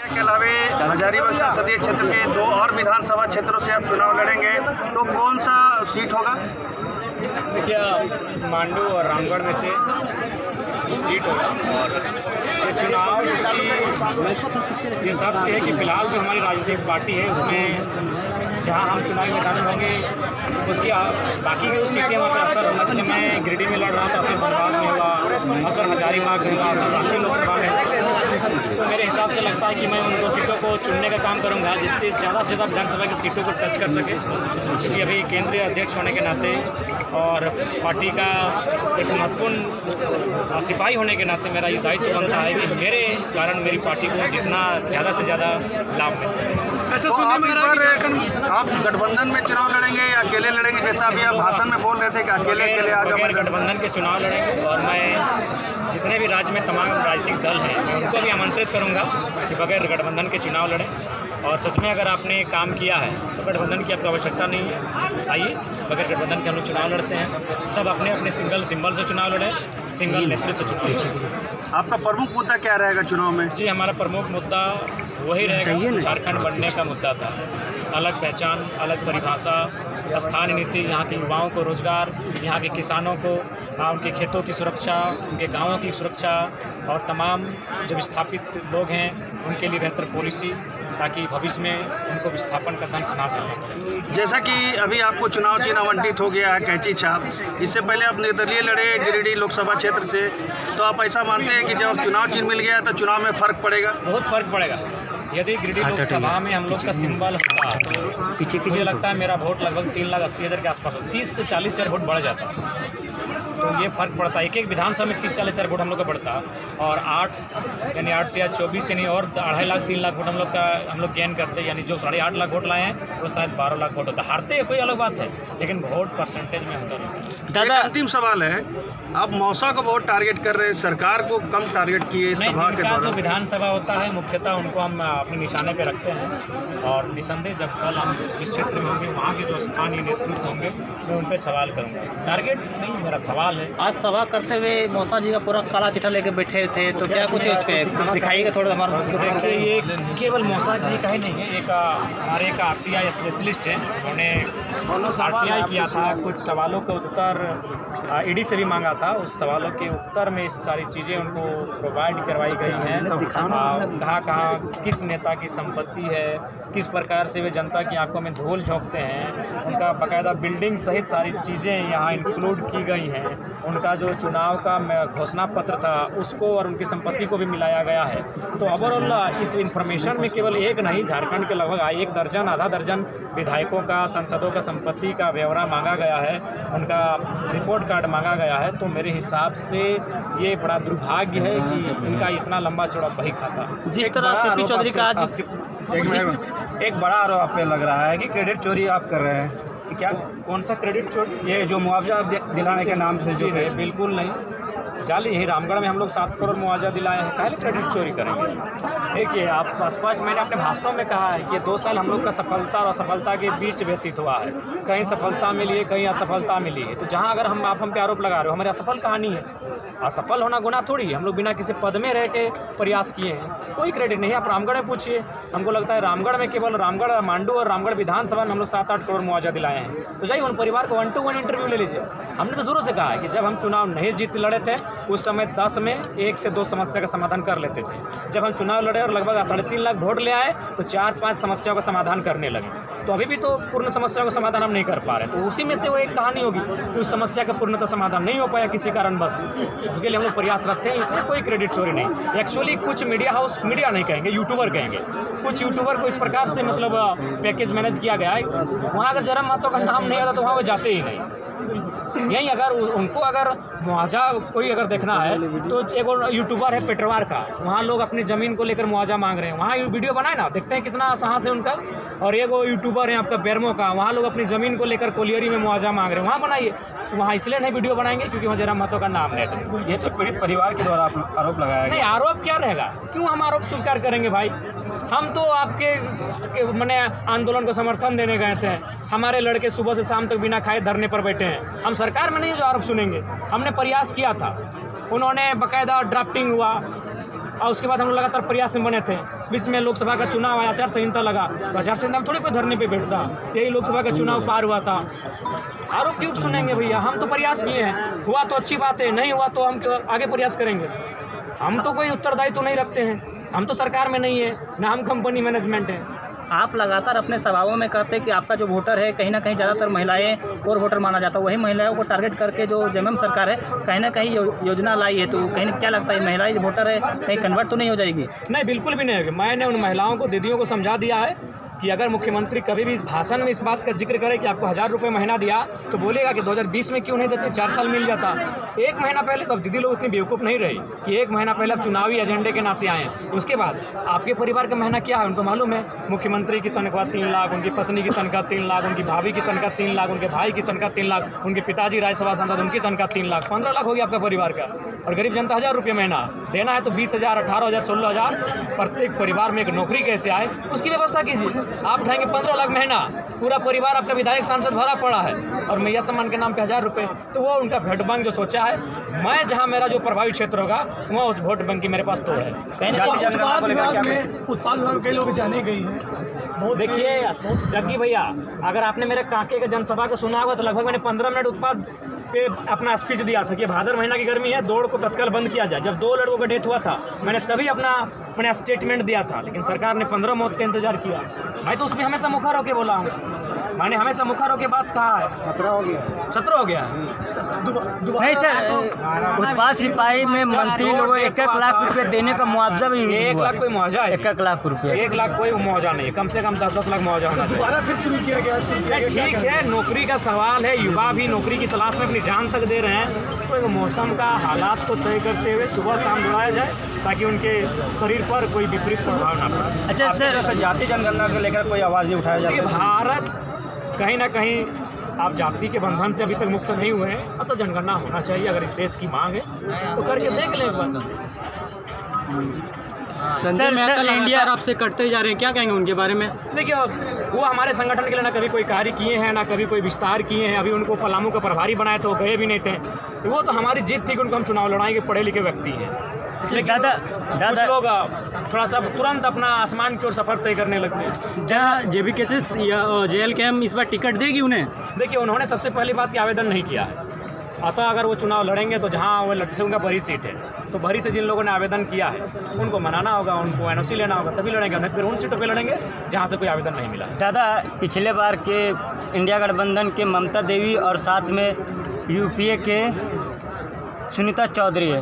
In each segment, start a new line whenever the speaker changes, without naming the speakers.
के अलावे हजारीबाग संसदीय क्षेत्र के 2 और विधानसभा क्षेत्रों से आप चुनाव लड़ेंगे, तो कौन सा सीट होगा?
देखिए, मांडू और रामगढ़ में से ये सीट होगा और ये चुनाव की ये सत्य है कि फिलहाल जो हमारी राजनीतिक पार्टी है उसमें जहाँ हम चुनावी मैदान में होंगे उसकी बाकी की जो सीटें वहाँ पर असर होगा। जैसे मैं गिरिडीह में लड़ रहा था, असर धनबाद में होगा, असर हजारीबाग में होगा, असर रांची लोकसभा में होगा। तो मेरे हिसाब से लगता है कि मैं उन 2 सीटों को चुनने का काम करूँगा जिससे ज़्यादा से ज़्यादा विधानसभा की सीटों को टच कर सके। क्योंकि अभी केंद्रीय अध्यक्ष होने के नाते और पार्टी का एक महत्वपूर्ण सिपाही होने के नाते मेरा ये दायित्व बनता है कि मेरे कारण मेरी पार्टी को जितना ज़्यादा से ज़्यादा लाभ मिल सके।
ऐसे सुनने में आ रहा है कि आप गठबंधन में चुनाव लड़ेंगे या अकेले लड़ेंगे? जैसा अभी आप भाषण में बोल रहे थे कि अकेले आगे
गठबंधन के चुनाव लड़ेंगे और मैं जितने भी राज्य में तमाम राजनीतिक दल हैं मैं उनको भी आमंत्रित करूंगा कि बगैर गठबंधन के चुनाव लड़ें। और सच में अगर आपने काम किया है तो गठबंधन की आपको आवश्यकता नहीं है, आइए बगैर गठबंधन के हम लोग चुनाव लड़ते हैं। सब अपने अपने सिंगल सिंबल से चुनाव लड़ें, सिंगल नेतृत्व से चुनाव लड़ें।
आपका प्रमुख मुद्दा क्या रहेगा चुनाव में?
जी, हमारा प्रमुख मुद्दा वही रहेगा, झारखंड बनने का मुद्दा था। अलग पहचान, अलग परिभाषा, स्थानीय नीति, यहाँ के युवाओं को रोजगार, यहाँ के किसानों को उनके खेतों की सुरक्षा, उनके गांवों की सुरक्षा और तमाम जो विस्थापित लोग हैं उनके लिए बेहतर पॉलिसी, ताकि भविष्य में उनको विस्थापन का दंश ना चले।
जैसा कि अभी आपको चुनाव चिन्ह आवंटित हो गया है कैंची छाप, इससे पहले आप निर्दलीय लड़े गिरिडीह लोकसभा क्षेत्र से, तो आप ऐसा मानते हैं कि जब चुनाव चिन्ह मिल गया तो चुनाव में फ़र्क पड़ेगा?
बहुत फ़र्क पड़ेगा। यदि गिरिडीह लोकसभा में हम लोग का सिंबल होता पीछे मुझे लगता है मेरा वोट लगभग 3,80,000 के आसपास हो, 30 से 40,000 वोट बढ़ जाता है। तो ये फ़र्क पड़ता है। एक विधानसभा में 30-40,000 वोट हम लोग का बढ़ता और 8 या 24 यानी और 2.5 लाख 3 लाख वोट हम लोग गेन करते, यानी जो 8.5 लाख वोट लाए हैं वो शायद 12 लाख वोट होता। हारते हैं कोई अलग बात है, लेकिन वोट परसेंटेज में होता नहीं।
दादा, अंतिम सवाल है, आप मौसा को बहुत टारगेट कर रहे हैं, सरकार को कम टारगेट किए सभा के दौरान।
जो विधानसभा होता है मुख्यतः उनको हम अपने निशाने पे रखते हैं और निसंदेह जब कल हम जिस क्षेत्र में होंगे वहाँ के जो स्थानीय नेतृत्व होंगे मैं उन पर सवाल करूँगा। टारगेट नहीं, मेरा सवाल है।
आज सभा करते हुए मौसा जी का पूरा काला चिट्ठा लेके बैठे थे, तो क्या कुछ इस पर दिखाइएगा थोड़ा हमारा?
देखिए, ये केवल मौसा जी का ही नहीं है, एक हमारे एक RTI स्पेशलिस्ट है, उन्होंने RTI किया था, कुछ सवालों का उत्तर ED से भी मांगा था। उस सवालों के उत्तर में सारी चीज़ें उनको प्रोवाइड करवाई गई हैं। कहाँ किस नेता की संपत्ति है, किस प्रकार से वे जनता की आंखों में धूल झोंकते हैं, उनका बाकायदा बिल्डिंग सहित सारी चीज़ें यहाँ इंक्लूड की गई हैं। उनका जो चुनाव का घोषणा पत्र था उसको और उनकी संपत्ति को भी मिलाया गया है। तो ओवरऑल इस इन्फॉर्मेशन में केवल एक नहीं, झारखंड के लगभग 1 दर्जन आधा दर्जन विधायकों का, सांसदों का संपत्ति का ब्यौरा मांगा गया है, उनका रिपोर्ट कार्ड मांगा गया है। तो मेरे हिसाब से ये बड़ा दुर्भाग्य है कि इनका इतना लंबा चौड़ा बही खाता।
जिस तरह से CP चौधरी का आज
एक बड़ा आरोप आप पे लग रहा है कि क्रेडिट चोरी आप कर रहे हैं, कि क्या?
कौन सा क्रेडिट चोरी?
ये जो मुआवजा दिलाने के नाम से जो है,
बिल्कुल नहीं। जाली ही रामगढ़ में हम लोग 7 करोड़ मुआवजा दिलाए हैं, काहे क्रेडिट चोरी करेंगे? देखिए, आप स्पष्ट मैंने अपने भाषणों में कहा है कि 2 साल हम लोग का सफलता और असफलता के बीच व्यतीत हुआ है। कहीं सफलता मिली है, कहीं असफलता मिली है। तो जहाँ अगर आप हम पे आरोप लगा रहे हो, हमारी असफल कहानी है। असफल होना गुनाह थोड़ी है, हम लोग बिना किसी पद में रह के प्रयास किए हैं, कोई क्रेडिट नहीं है। आप रामगढ़ में पूछिए, हमको लगता है रामगढ़ में केवल रामगढ़ मांडू और रामगढ़ विधानसभा में हम लोग 7-8 करोड़ मुआवजा दिलाए हैं। तो जाइए उन परिवार को 1-to-1 इंटरव्यू ले लीजिए। हमने तो शुरू से कहा है कि जब हम चुनाव नहीं जीत लड़े थे उस समय 10 में 1 से 2 समस्या का समाधान कर लेते थे। जब हम चुनाव लड़े और लगभग 3.5 लाख वोट ले आए तो 4-5 समस्याओं का समाधान करने लगे। तो अभी भी तो पूर्ण समस्याओं का समाधान हम नहीं कर पा रहे। तो उसी में से वो एक कहानी होगी कि उस समस्या का पूर्णतः समाधान नहीं हो पाया किसी कारण, बस उसके लिए हम लोग प्रयास रखते हैं। इसमें कोई क्रेडिट चोरी नहीं। एक्चुअली कुछ मीडिया हाउस, मीडिया नहीं कहेंगे, यूट्यूबर कहेंगे, कुछ यूट्यूबर को इस प्रकार से मतलब पैकेज मैनेज किया गया है। वहाँ अगर जरा महतो का नाम नहीं आता तो वहाँ वो जाते ही नहीं। यही अगर उनको अगर मुआवजा कोई अगर देखना है तो एक और यूट्यूबर है पेटरवार का, वहाँ लोग अपनी ज़मीन को लेकर मुआवजा मांग रहे हैं, वहाँ वीडियो बनाए ना, देखते हैं कितना साहस है उनका। और एक वो यूट्यूबर है आपका बेरमो का, वहाँ लोग अपनी ज़मीन को लेकर कोलियरी में मुआवजा मांग रहे हैं, वहाँ बनाइए। तो वहाँ इसलिए नहीं वीडियो बनाएंगे क्योंकि वहाँ जरा महतो का नाम नहीं है।
ये तो पीड़ित परिवार के द्वारा आरोप लगाया
नहीं, आरोप क्या रहेगा? क्यों हम आरोप स्वीकार करेंगे भाई? हम तो आपके मैंने आंदोलन को समर्थन देने गए थे। हमारे लड़के सुबह से शाम तक बिना खाए धरने पर बैठे हैं। हम सरकार में नहीं जो आरोप सुनेंगे। हमने प्रयास किया था, उन्होंने बाकायदा ड्राफ्टिंग हुआ, और उसके बाद हम लोग लगातार प्रयास में बने थे। बीच में लोकसभा का चुनाव आया, आचार संहिता लगा, तो आचार संहिता में थोड़ी कोई धरने पे बैठता, यही लोकसभा का चुनाव पार हुआ था। आरोप क्यों सुनेंगे भैया, हम तो प्रयास किए हैं, हुआ तो अच्छी बात है, नहीं हुआ तो हम आगे प्रयास करेंगे। हम तो कोई उत्तरदायित्व तो नहीं रखते हैं, हम तो सरकार में नहीं है, ना हम कंपनी मैनेजमेंट है।
आप लगातार अपने सभाओं में कहते हैं कि आपका जो वोटर है कहीं ना कहीं ज़्यादातर महिलाएं कोर वोटर माना जाता है, वही महिलाओं को टारगेट करके जो जेएमएम सरकार है कहीं ना कहीं योजना लाई है, तो कहीं क्या लगता है महिलाएं जो वोटर है कहीं कन्वर्ट तो नहीं हो जाएगी?
नहीं, बिल्कुल भी नहीं होगी। मैंने उन महिलाओं को, दीदियों को समझा दिया है कि अगर मुख्यमंत्री कभी भी इस भाषण में इस बात का जिक्र करे कि आपको 1000 रुपये महीना दिया, तो बोलेगा कि 2020 में क्यों नहीं देते, 4 साल मिल जाता। 1 महीना पहले, तो अब दीदी लोग इतनी बेवकूफ़ नहीं रही कि 1 महीना पहले आप चुनावी एजेंडे के नाते आए हैं। उसके बाद आपके परिवार का महीना क्या है उनको मालूम है। मुख्यमंत्री की तनख्वाह 3 लाख, उनकी पत्नी की तनख्वाह 3 लाख, उनकी भाभी की तनख्वाह 3 लाख, उनके भाई की तनख्वाह 3 लाख, उनके पिताजी राज्यसभा सांसद, उनकी तनख्वाह 3 लाख, 15 लाख हो गया आपका परिवार का। और गरीब जनता 1000 रुपये महीना देना है, तो 20,000, 18,000, 16,000 प्रत्येक परिवार में एक नौकरी कैसे आए उसकी व्यवस्था कीजिए। आप उठाएंगे 15 लाख महीना, पूरा परिवार आपका विधायक सांसद भरा पड़ा है, और मैया सम्मान के नाम पे 1000 रुपये, तो वो उनका वोट बैंक जो सोचा है। मैं जहाँ मेरा जो प्रभावित क्षेत्र होगा वहाँ उस वोट बैंक की मेरे पास तोड़ है।
कहीं ना कहीं
उत्पाद विभाग कई लोग जाने गई है। देखिए जग्गी भैया, अगर आपने मेरे काके के जनसभा को सुना होगा तो लगभग मैंने 15 मिनट उत्पाद पे अपना स्पीच दिया था कि भादर महीना की गर्मी है, दौड़ को तत्काल बंद किया जाए। जब 2 लड़कों का डेथ हुआ था, मैंने तभी अपना स्टेटमेंट दिया था, लेकिन सरकार ने 15 मौत का इंतजार किया। मैं तो उसमें हमेशा मुखर होकर बोला हूँ, मैंने हमेशा मुखर होकर बात कहा है। 17 हो गया
नहीं सर, उत्पाद सिपाही में मंत्री लोगों 1-1 लाख रुपए देने का मुआवजा भी
1 लाख कोई मुआवजा है?
1-1 लाख रुपए,
1 लाख कोई मुआवजा नहीं, कम से कम 10-10 लाख मुआवजा होना चाहिए।
दोबारा फिर शुरू किया गया।
ठीक है, नौकरी का सवाल है, युवा भी नौकरी की तलाश में अपनी जान तक दे रहे हैं, तो एक मौसम का हालात को तय करते हुए सुबह शाम दौड़ाया जाए ताकि उनके शरीर पर कोई विपरीत प्रभाव ना पड़े।
अच्छा सर,
जाति जनगणना को लेकर कोई आवाज़ नहीं उठाया जाता?
भारत कहीं ना कहीं आप जाति के बंधन से अभी तक मुक्त नहीं हुए हैं, अब तो जनगणना होना चाहिए। अगर इस देश की मांग है तो करके देख लें एक बार।
संजय मेहता लगातार आपसे कटते जा रहे हैं, क्या कहेंगे उनके बारे में?
देखिए, वो हमारे संगठन के लिए ना कभी कोई कार्य किए हैं, ना कभी कोई विस्तार किए हैं। अभी उनको पलामू का प्रभारी बनाए तो वो गए भी नहीं थे। वो तो हमारी जीत थी कि उनको हम चुनाव लड़ाएंगे, पढ़े लिखे व्यक्ति हैं। लेकिन कुछ लोग थोड़ा सा तुरंत अपना आसमान की ओर सफर तय करने लगते हैं।
क्या जेबीकेएस या JLKM इस बार टिकट देगी उन्हें?
देखिए, उन्होंने सबसे पहली बात की आवेदन नहीं किया है, अतः अगर वो चुनाव लड़ेंगे तो जहाँ वो लड़के से उनका बड़ी सीट है, तो बड़ी से जिन लोगों ने आवेदन किया है उनको मनाना होगा, उनको NOC लेना होगा, तभी लड़ेंगे। नहीं फिर उन सीटों पे लड़ेंगे जहाँ से कोई आवेदन नहीं मिला।
ज़्यादा पिछले बार के इंडिया गठबंधन के ममता देवी और साथ में UPA के सुनीता चौधरी है,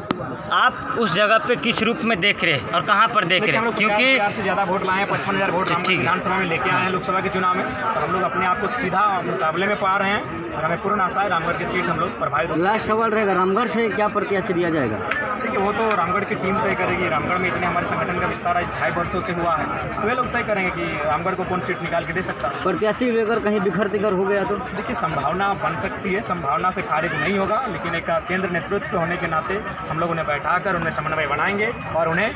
आप उस जगह पे किस रूप में देख रहे हैं और कहाँ पर देख रहे हैं? क्योंकि
50,000 से ज़्यादा वोट लाए हैं, 55,000 वोट विधानसभा में लेके आए हैं लोकसभा के चुनाव में, तो हम लोग अपने आप को सीधा मुकाबले में पा रहे हैं और हमें पूर्ण आशा है रामगढ़ की सीट हम लोग प्रभावित।
लास्ट सवाल रहेगा, रामगढ़ से क्या प्रत्याशी दिया जाएगा?
देखिए, वो तो रामगढ़ की टीम तय करेगी। रामगढ़ में इतने हमारे संगठन का विस्तार आज 2.5 वर्षों से हुआ है, तो वे लोग तय करेंगे कि रामगढ़ को कौन सीट निकाल के दे सकता है।
प्रत्याशी लेकर कहीं बिखर तिखर हो गया तो?
देखिए, संभावना बन सकती है, संभावना से खारिज नहीं होगा, लेकिन एक केंद्र नेतृत्व होने के नाते हम लोग उन्हें बैठाकर उन्हें समन्वय बनाएंगे और उन्हें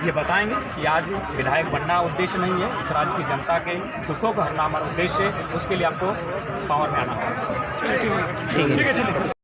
ये बताएंगे कि आज विधायक बनना उद्देश्य नहीं है, इस राज्य की जनता के दुखों को हरना हमारा उद्देश्य है। उसके लिए आपको पावर में आना होगा। ठीक है।